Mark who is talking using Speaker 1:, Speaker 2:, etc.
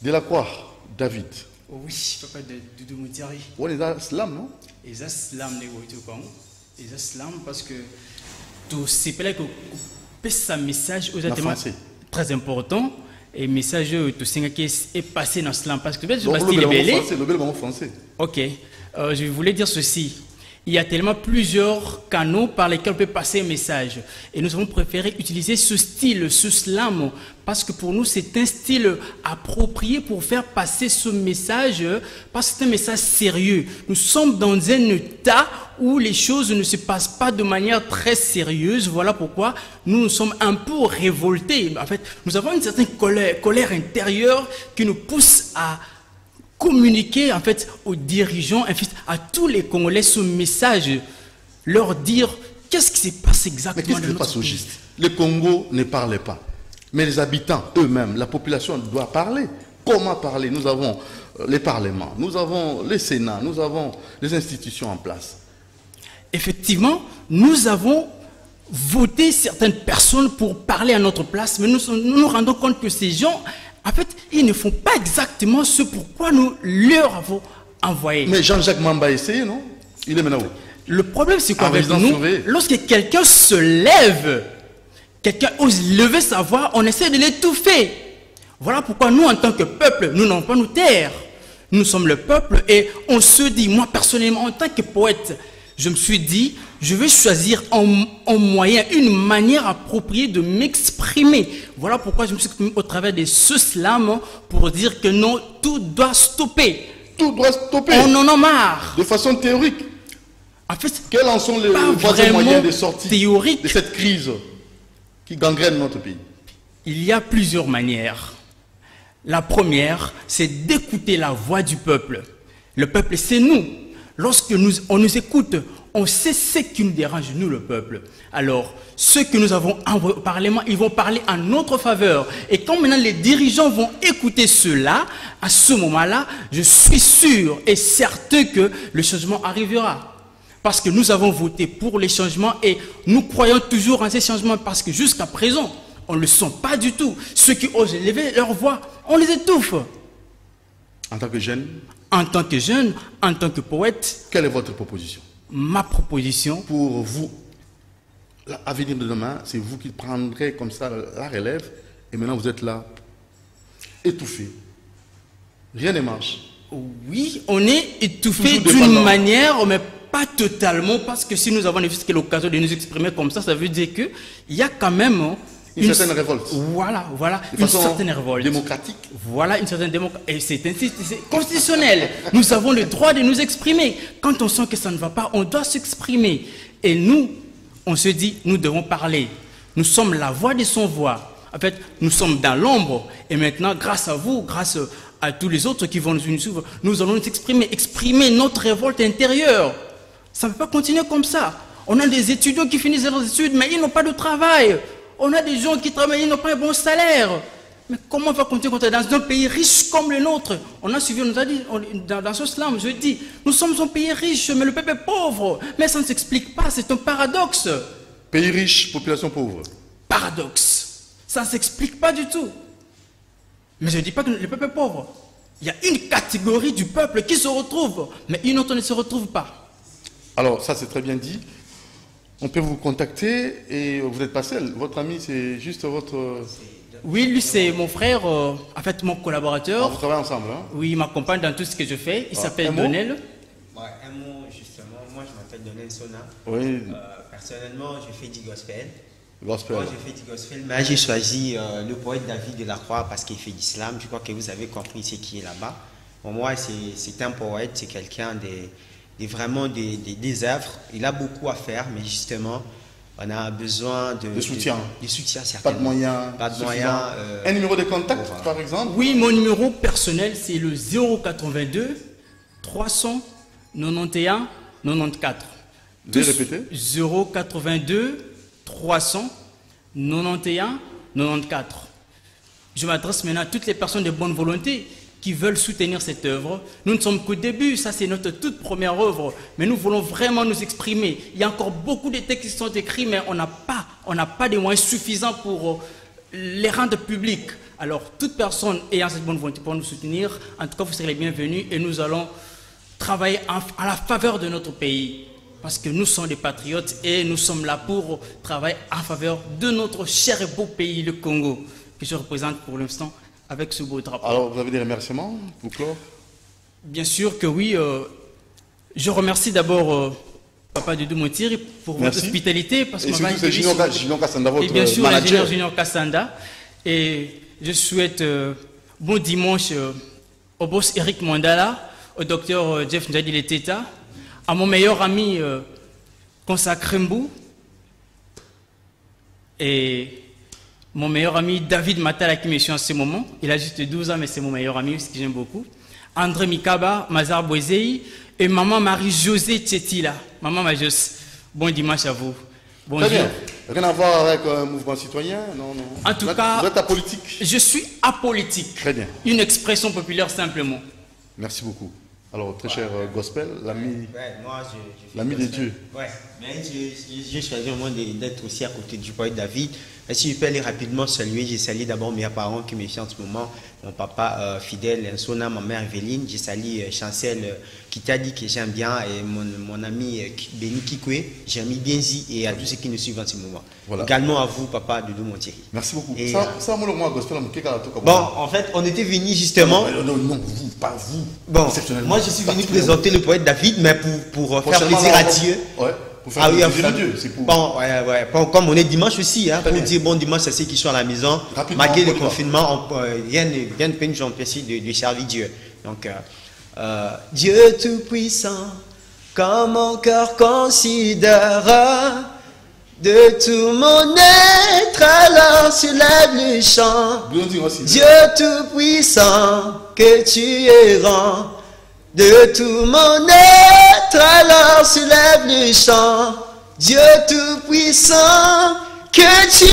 Speaker 1: Delacroix, David.
Speaker 2: Oui, papa de Doudou Moutiari.
Speaker 1: On est dans l'islam, non?
Speaker 2: Et ça, l'islam, et ça, l'islam, parce que tout c'est pas là que ce message aux
Speaker 1: français
Speaker 2: très important. Et message tout ce qui est passé dans l'islam. Parce que
Speaker 1: le français.
Speaker 2: Ok. Je voulais dire ceci. Il y a tellement plusieurs canaux par lesquels on peut passer un message. Et nous avons préféré utiliser ce style, ce slam, parce que pour nous, c'est un style approprié pour faire passer ce message, parce que c'est un message sérieux. Nous sommes dans un état où les choses ne se passent pas de manière très sérieuse. Voilà pourquoi nous nous sommes un peu révoltés. En fait, nous avons une certaine colère intérieure qui nous pousse à communiquer en fait aux dirigeants, en fait, à tous les Congolais ce message, leur dire qu'est-ce qui se passe exactement.
Speaker 1: Mais qu'est-ce qui se passe au juste? Le Congo ne parlait pas, mais les habitants eux-mêmes, la population doit parler. Comment parler? Nous avons les parlements, nous avons les sénats, nous avons les institutions en place.
Speaker 2: Effectivement, nous avons voté certaines personnes pour parler à notre place, mais nous nous rendons compte que ces gens, en fait, ils ne font pas exactement ce pourquoi nous leur avons envoyé.
Speaker 1: Mais Jean-Jacques Mamba a essayé, non? Il est maintenant où?
Speaker 2: Le problème, c'est qu'avec nous, lorsque quelqu'un se lève, quelqu'un ose lever sa voix, on essaie de l'étouffer. Voilà pourquoi nous, en tant que peuple, nous n'allons pas nous taire. Nous sommes le peuple et on se dit, moi personnellement, en tant que poète, je me suis dit, je vais choisir en moyen, une manière appropriée de m'exprimer. Voilà pourquoi je me suis exprimé au travers de ce slam pour dire que non, tout doit stopper.
Speaker 1: Tout doit stopper.
Speaker 2: On en a marre.
Speaker 1: De façon théorique.
Speaker 2: En fait,
Speaker 1: quels en sont les voies moyens de sortie de cette crise qui gangrène notre pays?
Speaker 2: Il y a plusieurs manières. La première, c'est d'écouter la voix du peuple. Le peuple, c'est nous. Lorsque on nous écoute, on sait ce qui nous dérange, nous le peuple. Alors, ceux que nous avons envoyés au Parlement, ils vont parler en notre faveur. Et quand maintenant les dirigeants vont écouter cela, à ce moment-là, je suis sûr et certain que le changement arrivera. Parce que nous avons voté pour les changements et nous croyons toujours en ces changements parce que jusqu'à présent, on ne le sent pas du tout. Ceux qui osent lever leur voix, on les étouffe.
Speaker 1: En tant que jeune?
Speaker 2: En tant que jeune, en tant que poète.
Speaker 1: Quelle est votre proposition?
Speaker 2: Ma proposition.
Speaker 1: Pour vous, l'avenir de demain, c'est vous qui prendrez comme ça la relève et maintenant vous êtes là, étouffé. Rien ne marche.
Speaker 2: Oui, on est étouffé d'une manière, mais pas totalement, parce que si nous avons l'occasion de nous exprimer comme ça veut dire qu'il y a quand même
Speaker 1: une certaine révolte.
Speaker 2: Voilà, une certaine révolte.
Speaker 1: Démocratique.
Speaker 2: Voilà, une certaine démocratie. Et c'est constitutionnel. Nous avons le droit de nous exprimer. Quand on sent que ça ne va pas, on doit s'exprimer. Et nous, on se dit, nous devons parler. Nous sommes la voix de son voix. En fait, nous sommes dans l'ombre. Et maintenant, grâce à vous, grâce à tous les autres qui vont nous suivre, nous allons nous exprimer notre révolte intérieure. Ça ne peut pas continuer comme ça. On a des étudiants qui finissent leurs études, mais ils n'ont pas de travail. On a des gens qui travaillent, ils n'ont pas un bon salaire. Mais comment on va continuer dans un pays riche comme le nôtre? On a suivi, on nous a dit, dans ce slam, je dis, nous sommes un pays riche, mais le peuple est pauvre. Mais ça ne s'explique pas, c'est un paradoxe.
Speaker 1: Pays riche, population pauvre.
Speaker 2: Paradoxe. Ça ne s'explique pas du tout. Mais je ne dis pas que le peuple est pauvre. Il y a une catégorie du peuple qui se retrouve, mais une autre ne se retrouve pas.
Speaker 1: Alors, ça c'est très bien dit. On peut vous contacter et vous n'êtes pas seul. Votre ami, c'est juste votre...
Speaker 2: Oui, lui c'est mon frère, en fait mon collaborateur.
Speaker 1: Ah, vous travaillez ensemble, hein?
Speaker 2: Oui, il m'accompagne dans tout ce que je fais. Il s'appelle Donnel.
Speaker 3: Ouais, un mot justement. Moi je m'appelle Donnel Sona.
Speaker 1: Oui.
Speaker 3: Personnellement, je fais du gospel.
Speaker 1: Gospel.
Speaker 3: Moi je fais du gospel, mais j'ai choisi le poète David Delacroix parce qu'il fait de l'islam. Je crois que vous avez compris ce qui est là-bas. Pour moi, c'est un poète, c'est quelqu'un vraiment des œuvres. Il a beaucoup à faire, mais justement, on a besoin de soutien. De soutien, certainement.
Speaker 1: Pas de moyens.
Speaker 3: Pas de moyens.
Speaker 1: Un numéro de contact, par exemple?
Speaker 2: Oui, mon numéro personnel, c'est le 082 391 94.
Speaker 1: Vous pouvez répéter?
Speaker 2: 082 391 94. Je m'adresse maintenant à toutes les personnes de bonne volonté qui veulent soutenir cette œuvre. Nous ne sommes qu'au début, ça c'est notre toute première œuvre, mais nous voulons vraiment nous exprimer. Il y a encore beaucoup de textes qui sont écrits, mais on n'a pas des moyens suffisants pour les rendre publics. Alors, toute personne ayant cette bonne volonté pour nous soutenir, en tout cas, vous serez les bienvenus et nous allons travailler à la faveur de notre pays. Parce que nous sommes des patriotes et nous sommes là pour travailler en faveur de notre cher et beau pays, le Congo, que je représente pour l'instant avec ce beau drapeau.
Speaker 1: Alors, vous avez des remerciements pour clore?
Speaker 2: Bien sûr que oui. Je remercie d'abord Papa Doudou Montiri pour votre hospitalité. Parce
Speaker 1: et surtout, c'est Junior Kassanda, votre
Speaker 2: et bien sûr,
Speaker 1: manager.
Speaker 2: Junior Kassanda. Et je souhaite bon dimanche au boss Eric Mandala, au docteur Jeff Ndjadile Teta, à mon meilleur ami consacré Mbou et mon meilleur ami David Matala qui me suit en ce moment. Il a juste 12 ans, mais c'est mon meilleur ami, ce que j'aime beaucoup. André Mikaba, Mazar Boisei et maman Marie-Josée Tchetila. Maman Majos, bon dimanche à vous. Bonjour.
Speaker 1: Très bien. Rien à voir avec un mouvement citoyen? Non, non.
Speaker 2: En tout cas,
Speaker 1: vous êtes apolitique?
Speaker 2: Je suis apolitique.
Speaker 1: Très bien.
Speaker 2: Une expression populaire simplement.
Speaker 1: Merci beaucoup. Alors, très cher Gospel, l'ami
Speaker 3: de
Speaker 1: Dieu.
Speaker 3: Ouais, mais j'ai choisi au moins d'être aussi à côté du poète David. Et si je peux aller rapidement saluer, j'ai salué d'abord mes parents qui me suivent en ce moment, mon papa fidèle, Sona, ma mère Evelyne, j'ai salué Chancel qui t'a dit que j'aime bien, et mon ami Béni Kikwe, Jérémy Bienzi et à tous ceux qui nous suivent en ce moment. Voilà. Également à vous, papa Doudou Montiri.
Speaker 1: Merci beaucoup. Et ça, moi, Gospel,
Speaker 3: bon, en fait, on était venu justement.
Speaker 1: Non, vous, pas vous.
Speaker 3: Bon, moi je suis venu présenter le poète David, mais pour faire plaisir à Dieu.
Speaker 1: Ouais. Pour faire plaisir à Dieu, c'est pour...
Speaker 3: Bon, ouais. Comme on est dimanche aussi, hein, pour dire bon dimanche à ceux qui sont à la maison, malgré le confinement, rien ne peut nous empêcher de servir Dieu. Donc, Dieu Tout-Puissant, comme mon cœur considère, de tout mon être, alors soulève le chant. Dieu Tout-Puissant, que tu es grand. De tout mon être, alors soulève le chant. Dieu Tout-Puissant, que tu